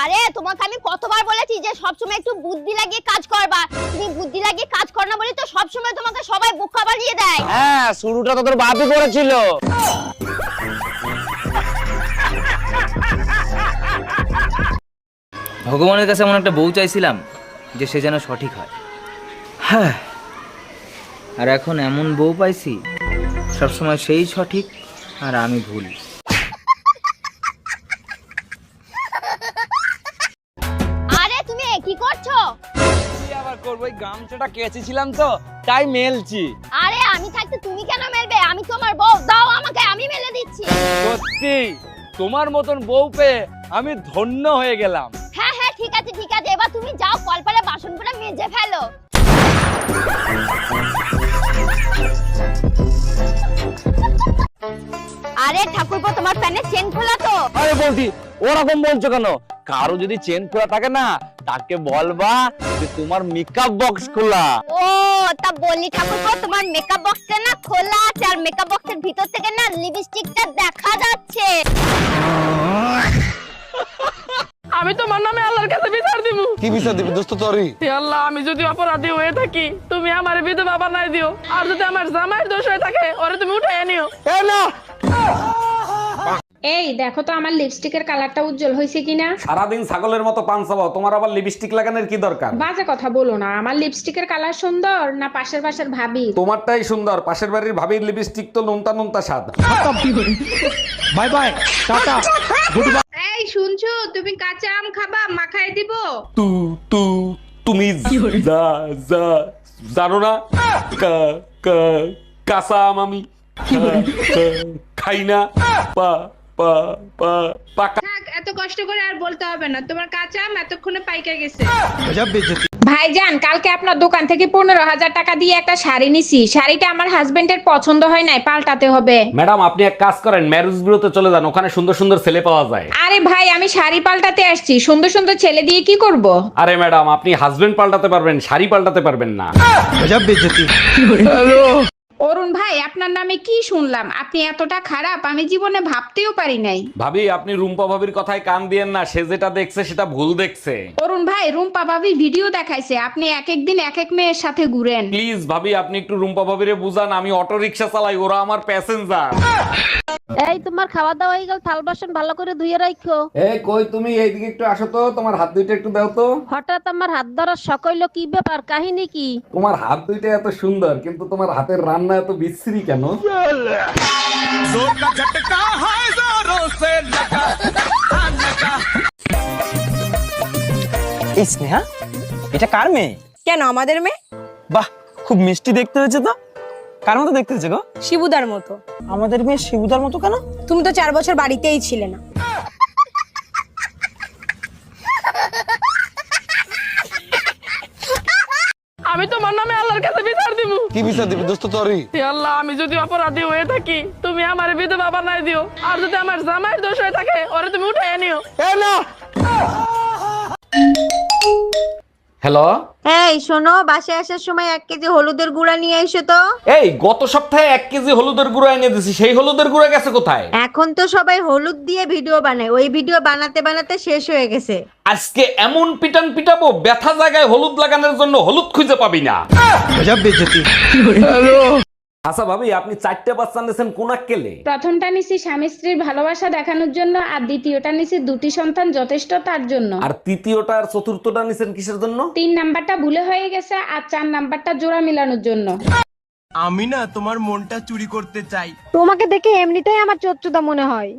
আরে তোমাকে আমি কতবার বলেছি যে সবসময় একটু বুদ্ধি লাগিয়ে কাজ করবা, তুমি বুদ্ধি লাগিয়ে কাজ কর না বলে তো সবসময় তোমাকে সবাই বোকা বানিয়ে দেয়। হ্যাঁ, শুরুটা তো তোর বাপই করেছিল। ভগবানের কাছে এমন একটা বউ চাইছিলাম যে সে যেন সঠিক হয়। হ্যাঁ, আর এখন এমন বউ পাইছি সবসময় সেই সঠিক আর আমি ভুল। আরে তুমি কি করছো? কি আবার করব, ওই গামছাটা কেচেছিলাম তো তাই মেলছি। আরে আমি থাকতে তুমি কেন মেলবে? আমি তোমার বউ, দাও আমাকে, আমি মেলে দিচ্ছি। সত্যি তোমার মতন বউ পেয়ে আমি ধন্য হয়ে গেলাম। হ্যাঁ হ্যাঁ ঠিক আছে ঠিক আছে, এবার তুমি যাও কলপারে বাসনগুলো মেজে ফেলো। আরে ঠাকুরপো, তোমার প্যানের চেন খোলা তো? আরে বৌদি, ওরকম বলছো কেন? কারো যদি চেন খোলা থাকে না, তাকে বলবা যে তোমার মেকআপ বক্স খোলা। ও তা বলি ঠাকুরপো, তোমার মেকআপ বক্সটা না খোলা আছে, আর মেকআপ বক্সের ভিতর থেকে না লিপস্টিকটা দেখা যাচ্ছে। আমি তোমার নামে আল্লাহর কাছে বিচার দিব। কি বিচার দিবি দোস্ত তোরই? হে আল্লাহ, আমি যদি অপরাধী হয়ে থাকি তুমি আমার বিধবা বানাই দিও, আর যদি আমার জামাইয়ের দোষ হয়ে থাকে ওরে তুমি উঠাই নিও। এ না, এই দেখো তো আমার লিপস্টিকের কালারটা উজ্জ্বল হয়েছে কিনা। সারাদিন ছাগলের মতো পান চাবাও, তোমার আবার লিপস্টিক লাগানোর কি দরকার? বাজে কথা বলো না, আমার লিপস্টিকের কালার সুন্দর না পাশের ভাবি? তোমারটাই সুন্দর, পাশের বাড়ির ভাবির লিপস্টিক তো নোনতা নোনতা স্বাদ। Bye bye, tata, good bye. এই শুনছো, তুমি কাঁচা আম খাবা, মাখায় দিব? তুমি জানো না কাঁচা আম আমি খাই না, পাকা। থাক, এত কষ্ট করে আর বলতে হবে না, তোমার কাঁচা আম এতক্ষণে পাইকা গেছে। গজব বেইজ্জতি। ভাইজান, কালকে আপনার দোকান থেকে 15,000 টাকা দিয়ে একটা শাড়ি নিছি, শাড়িটা আমার হাজবেন্ডের পছন্দ হয় নাই, পাল্টাতে হবে। ম্যাডাম, আপনি এক কাজ করেন, ম্যারেজ বিউরোতে চলে যান, ওখানে সুন্দর সুন্দর ছেলে পাওয়া যায়। আরে ভাই, আমি শাড়ি পাল্টাতে আসছি, সুন্দর সুন্দর ছেলে দিয়ে কি করব? আরে ম্যাডাম, আপনি হাজবেন্ড পাল্টাতে পারবেন, শাড়ি পাল্টাতে পারবেন না। গজব বেইজ্জতি। অরুণ ভাই, আপনার নামে কি শুনলাম? আপনি এতটা খারাপ আমি জীবনে ভাবতেও পারি নাই। ভাবি, আপনি রুম্পা ভাবির কথায় কান দিয়েন না, সে যেটা দেখছে সেটা ভুল দেখছে। অরুণ ভাই, রুম্পা ভাবি ভিডিও দেখাইছে আপনি এক এক দিন এক এক মেয়ের সাথে ঘুরেন। প্লিজ ভাবি, আপনি একটু রুম্পা ভাবিরে বুঝান, আমি অটো রিকশা চালাই, ওরা আমার প্যাসেঞ্জার। এই তোমার খাওয়া দাওয়া হয়ে গেল, থাল বাসন ভালো করে ধুয়ে রাখো। এই কই তুমি, এইদিকে একটু আসো তো, তোমার হাত দুইটা একটু দাও তো। হঠাৎ আমার হাত ধরার শখ হইলো, কি ব্যাপার, কাহিনী কি? তোমার হাত দুইটা এত সুন্দর, কিন্তু তোমার হাতের রান্না এত বিশ্রী কেন? এই স্নেহা, এটা কার মেয়ে? কেন আমাদের মেয়ে? বাহ, খুব মিষ্টি দেখতে হয়েছে তো। কার মতো দেখতে হয়েছে গো? শিবুদার মতো। আমাদের মেয়ে শিবুদার মতো কেন? তুমি তো 4 বছর বাড়িতেই ছিলে না। আমি তোমার নামে আল্লাহর কাছে বিচার দিব। কি বিচার দিবি দোস্ত তোরই? হে আল্লাহ, আমি যদি অপরাধী হয়ে থাকি তুমি আমার বিধবা বানাই দিও, আর যদি আমার জামাইয়ের দোষ হয়ে থাকে ওরে তুমি উঠাই নিও। এ না। হ্যালো, এই শোনো, বাসায় আসার সময় 1 কেজি হলুদের গুঁড়া নিয়ে এসো তো। এই গত সপ্তাহে 1 কেজি হলুদের গুঁড়ো এনে দিছি, সেই হলুদের গুঁড়ো গেছে কোথায়? এখন তো সবাই হলুদ দিয়ে ভিডিও বানায়, ওই ভিডিও বানাতে বানাতে শেষ হয়ে গেছে। আজকে এমন পিটান পিটাবো, ব্যথা জায়গায় হলুদ লাগানোর জন্য হলুদ খুঁজে পাবি না। গজব বেইজ্জতি। আচ্ছা ভাবি, আপনি 4টে বাচ্চা নিয়েছেন কোন আক্কেলে? প্রথমটা নিছি স্বামী স্ত্রীর ভালোবাসা দেখানোর জন্য, আর দ্বিতীয়টা নিছি 2টি সন্তান যথেষ্ট তার জন্য। আর তৃতীয়টা আর চতুর্থটা নিছেন কিসের জন্য? 3 নাম্বারটা ভুলে হয়ে গেছে, আর 4 নাম্বারটা জোড়া মেলানোর জন্য। আমি না তোমার মনটা চুরি করতে চাই। তোমাকে দেখে এমনিতেই আমার চোদ্দটা মনে হয়।